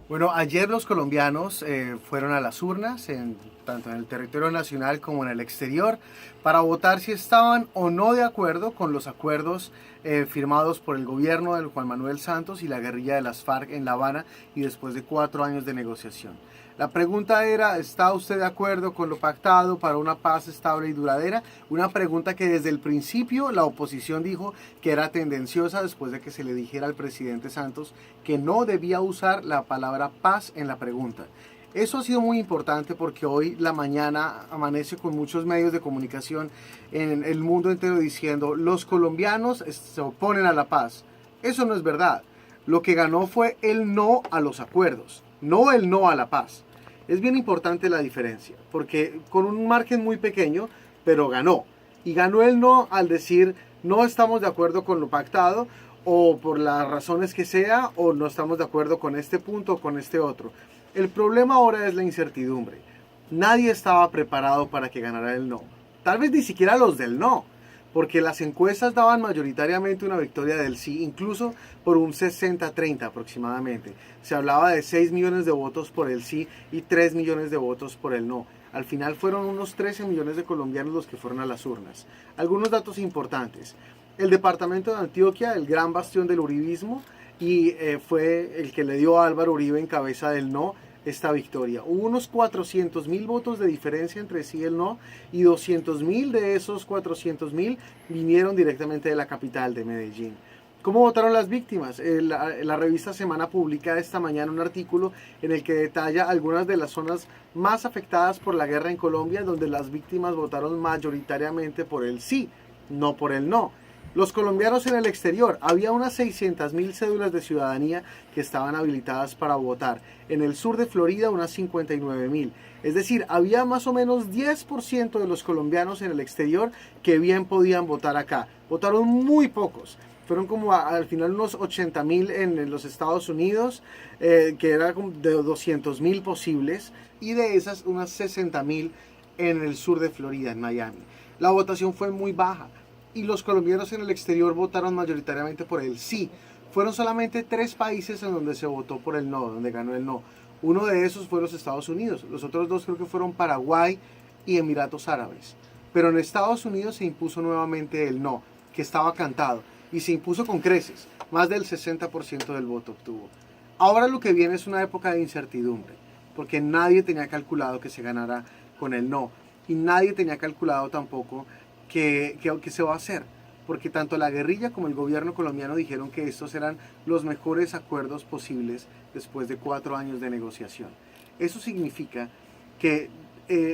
Bueno, ayer los colombianos fueron a las urnas, tanto en el territorio nacional como en el exterior, para votar si estaban o no de acuerdo con los acuerdos firmados por el gobierno de Juan Manuel Santos y la guerrilla de las FARC en La Habana, y después de 4 años de negociación. La pregunta era: ¿está usted de acuerdo con lo pactado para una paz estable y duradera? Una pregunta que desde el principio la oposición dijo que era tendenciosa, después de que se le dijera al presidente Santos que no debía usar la palabra paz en la pregunta. Eso ha sido muy importante porque hoy la mañana amanece con muchos medios de comunicación en el mundo entero diciendo: los colombianos se oponen a la paz. Eso no es verdad. Lo que ganó fue el no a los acuerdos, no el no a la paz. Es bien importante la diferencia, porque con un margen muy pequeño, pero ganó. Y ganó el no al decir: no estamos de acuerdo con lo pactado, o por las razones que sea, o no estamos de acuerdo con este punto o con este otro. El problema ahora es la incertidumbre. Nadie estaba preparado para que ganara el no. Tal vez ni siquiera los del no, porque las encuestas daban mayoritariamente una victoria del sí, incluso por un 60-30 aproximadamente. Se hablaba de 6 millones de votos por el sí y 3 millones de votos por el no. Al final fueron unos 13 millones de colombianos los que fueron a las urnas. Algunos datos importantes: el departamento de Antioquia, el gran bastión del uribismo, y fue el que le dio a Álvaro Uribe en cabeza del no esta victoria. Hubo unos 400.000 votos de diferencia entre sí y el no, y 200.000 de esos 400.000 vinieron directamente de la capital, de Medellín. ¿Cómo votaron las víctimas? La revista Semana publica esta mañana un artículo en el que detalla algunas de las zonas más afectadas por la guerra en Colombia, donde las víctimas votaron mayoritariamente por el sí, no por el no. Los colombianos en el exterior: había unas 600.000 cédulas de ciudadanía que estaban habilitadas para votar. En el sur de Florida unas 59.000. Es decir, había más o menos 10% de los colombianos en el exterior que bien podían votar acá. Votaron muy pocos. Fueron como al final unos 80.000 en los Estados Unidos, que era como de 200.000 posibles. Y de esas unas 60.000 en el sur de Florida, en Miami. La votación fue muy baja. Y los colombianos en el exterior votaron mayoritariamente por el sí. Fueron solamente 3 países en donde se votó por el no, donde ganó el no. Uno de esos fue los Estados Unidos. Los otros 2 creo que fueron Paraguay y Emiratos Árabes. Pero en Estados Unidos se impuso nuevamente el no, que estaba cantado. Y se impuso con creces. Más del 60% del voto obtuvo. Ahora lo que viene es una época de incertidumbre, porque nadie tenía calculado que se ganara con el no. Y nadie tenía calculado tampoco que se va a hacer, porque tanto la guerrilla como el gobierno colombiano dijeron que estos eran los mejores acuerdos posibles después de 4 años de negociación. Eso significa que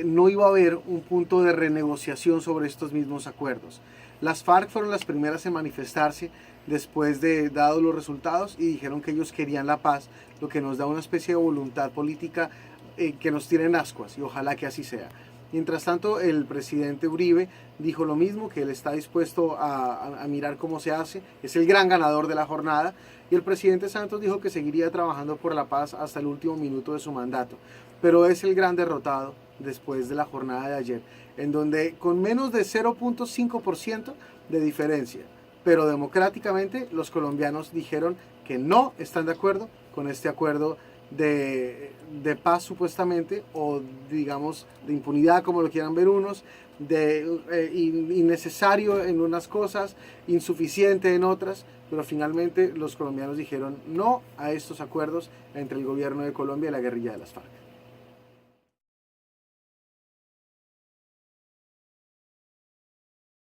no iba a haber un punto de renegociación sobre estos mismos acuerdos. Las FARC fueron las primeras en manifestarse después de dados los resultados, y dijeron que ellos querían la paz, lo que nos da una especie de voluntad política que nos tiene en ascuas, y ojalá que así sea. Mientras tanto, el presidente Uribe dijo lo mismo, que él está dispuesto a mirar cómo se hace. Es el gran ganador de la jornada. Y el presidente Santos dijo que seguiría trabajando por la paz hasta el último minuto de su mandato. Pero es el gran derrotado después de la jornada de ayer, en donde con menos de 0.5% de diferencia, pero democráticamente, los colombianos dijeron que no están de acuerdo con este acuerdo de paz supuestamente, o digamos de impunidad, como lo quieran ver unos, de innecesario en unas cosas, insuficiente en otras. Pero finalmente los colombianos dijeron no a estos acuerdos entre el gobierno de Colombia y la guerrilla de las FARC.